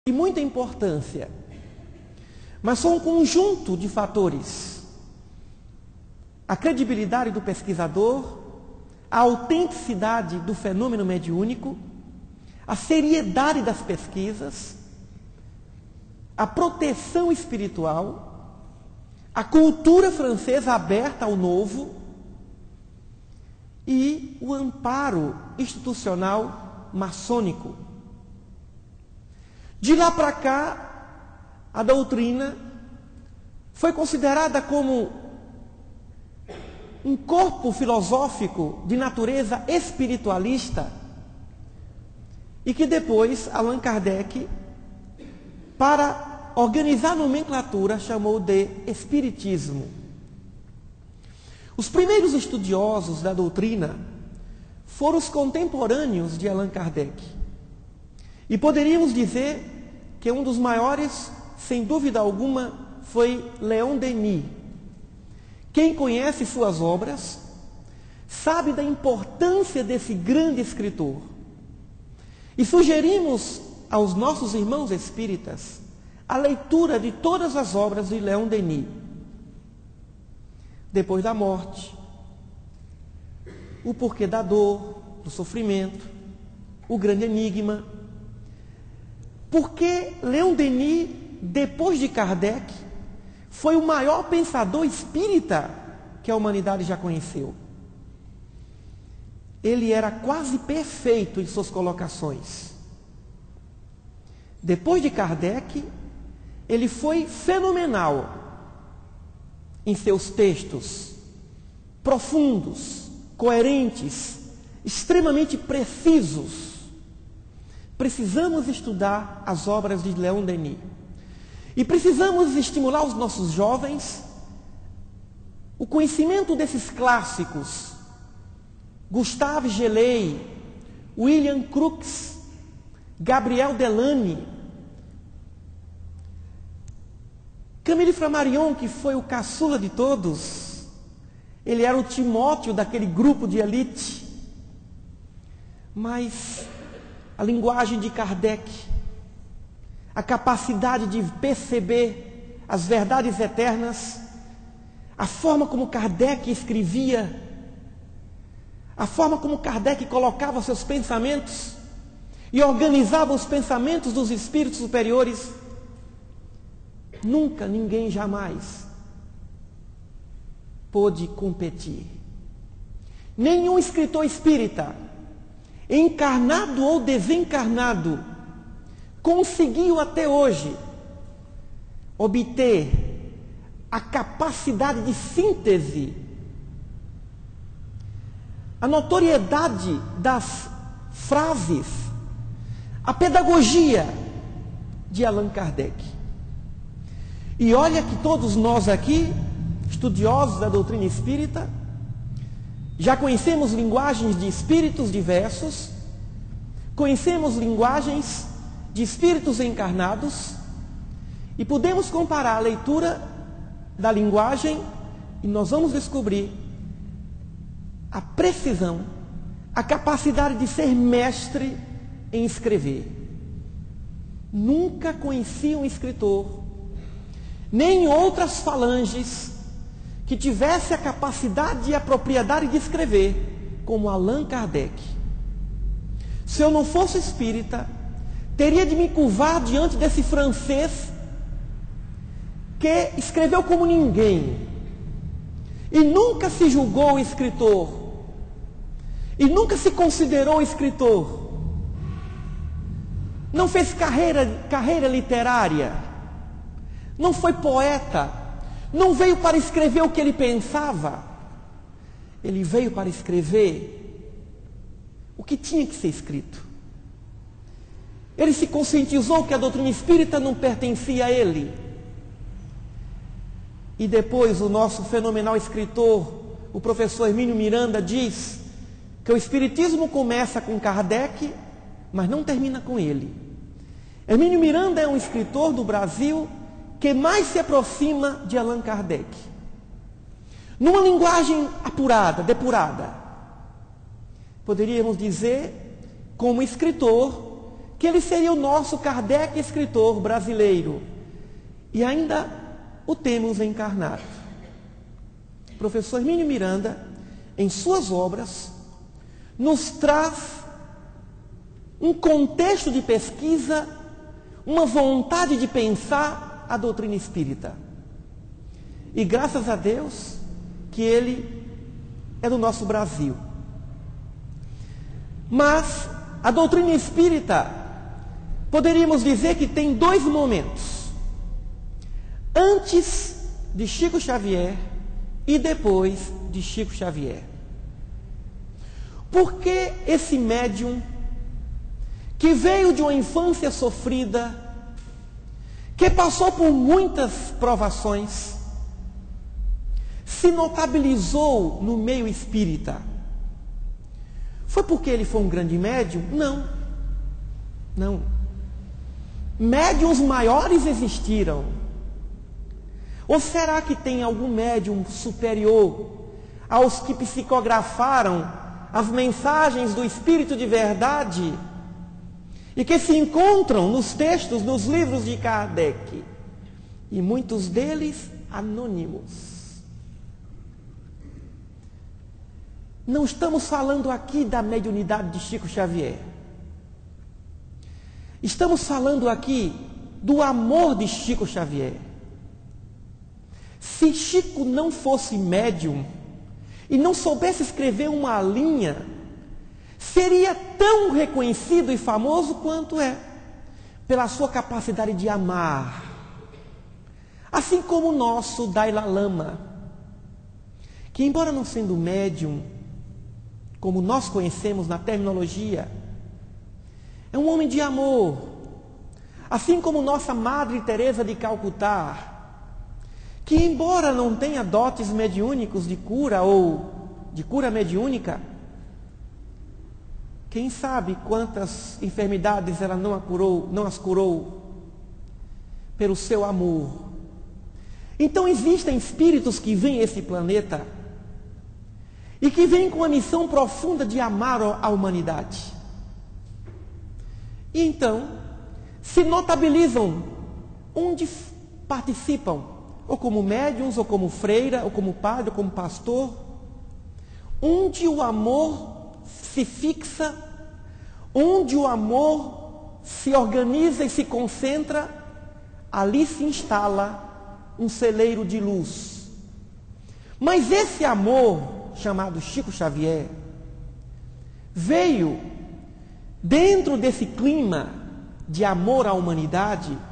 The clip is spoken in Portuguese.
de muita importância, mas são um conjunto de fatores: a credibilidade do pesquisador, a autenticidade do fenômeno mediúnico, a seriedade das pesquisas, a proteção espiritual, a cultura francesa aberta ao novo e o amparo institucional maçônico. De lá para cá, a doutrina foi considerada como um corpo filosófico de natureza espiritualista e que depois Allan Kardec, para organizar a nomenclatura, chamou de espiritismo. Os primeiros estudiosos da doutrina foram os contemporâneos de Allan Kardec. E poderíamos dizer que um dos maiores, sem dúvida alguma, foi Leon Denis. Quem conhece suas obras sabe da importância desse grande escritor. E sugerimos aos nossos irmãos espíritas a leitura de todas as obras de Leon Denis. Depois da morte, o porquê da dor, do sofrimento, o grande enigma. Porque Leon Denis, depois de Kardec, foi o maior pensador espírita que a humanidade já conheceu. Ele era quase perfeito em suas colocações. Depois de Kardec, ele foi fenomenal em seus textos, profundos, coerentes, extremamente precisos. Precisamos estudar as obras de Leon Denis. E precisamos estimular os nossos jovens o conhecimento desses clássicos. Gustave Geley, William Crookes, Gabriel Delany, Camille Flammarion, que foi o caçula de todos. Ele era o Timóteo daquele grupo de elite. Mas a linguagem de Kardec, a capacidade de perceber as verdades eternas, a forma como Kardec escrevia, a forma como Kardec colocava seus pensamentos e organizava os pensamentos dos espíritos superiores, nunca, ninguém, jamais pôde competir. Nenhum escritor espírita, encarnado ou desencarnado, conseguiu até hoje obter a capacidade de síntese, a notoriedade das frases, a pedagogia de Allan Kardec. E olha que todos nós aqui, estudiosos da doutrina espírita, já conhecemos linguagens de espíritos diversos, conhecemos linguagens de espíritos encarnados, e podemos comparar a leitura da linguagem e nós vamos descobrir a precisão, a capacidade de ser mestre em escrever. Nunca conheci um escritor, nem outras falanges, que tivesse a capacidade e a propriedade de escrever como Allan Kardec. Se eu não fosse espírita, teria de me curvar diante desse francês que escreveu como ninguém e nunca se julgou escritor e nunca se considerou escritor, não fez carreira literária, não foi poeta, não veio para escrever o que ele pensava, ele veio para escrever o que tinha que ser escrito. Ele se conscientizou que a doutrina espírita não pertencia a ele. E depois o nosso fenomenal escritor, o professor Hermínio Miranda, diz que o espiritismo começa com Kardec, mas não termina com ele. Hermínio Miranda é um escritor do Brasil que mais se aproxima de Allan Kardec. Numa linguagem apurada, depurada. Poderíamos dizer, como escritor, que ele seria o nosso Kardec escritor brasileiro. E ainda o temos encarnado. O professor Hermínio Miranda, em suas obras, nos traz um contexto de pesquisa, uma vontade de pensar a doutrina espírita. E graças a Deus que ele é do nosso Brasil. Mas a doutrina espírita, poderíamos dizer que tem dois momentos: antes de Chico Xavier e depois de Chico Xavier. Por que esse médium que veio de uma infância sofrida, que passou por muitas provações, se notabilizou no meio espírita? Foi porque ele foi um grande médium? Não. Não. Médiuns maiores existiram. Ou será que tem algum médium superior aos que psicografaram as mensagens do Espírito de verdade e que se encontram nos textos, nos livros de Kardec, e muitos deles anônimos? Não estamos falando aqui da mediunidade de Chico Xavier. Estamos falando aqui do amor de Chico Xavier. Se Chico não fosse médium e não soubesse escrever uma linha, seria tão reconhecido e famoso quanto é, pela sua capacidade de amar. Assim como o nosso Dalai Lama, que embora não sendo médium, como nós conhecemos na terminologia, é um homem de amor. Assim como nossa Madre Teresa de Calcutá, que embora não tenha dotes mediúnicos de cura ou de cura mediúnica, quem sabe quantas enfermidades ela não as curou pelo seu amor. Então existem espíritos que vêm a esse planeta e que vêm com a missão profunda de amar a humanidade. E então se notabilizam onde participam, ou como médiuns, ou como freira, ou como padre, ou como pastor, onde o amor se fixa, onde o amor se organiza e se concentra, ali se instala um celeiro de luz. Mas esse amor, chamado Chico Xavier, veio dentro desse clima de amor à humanidade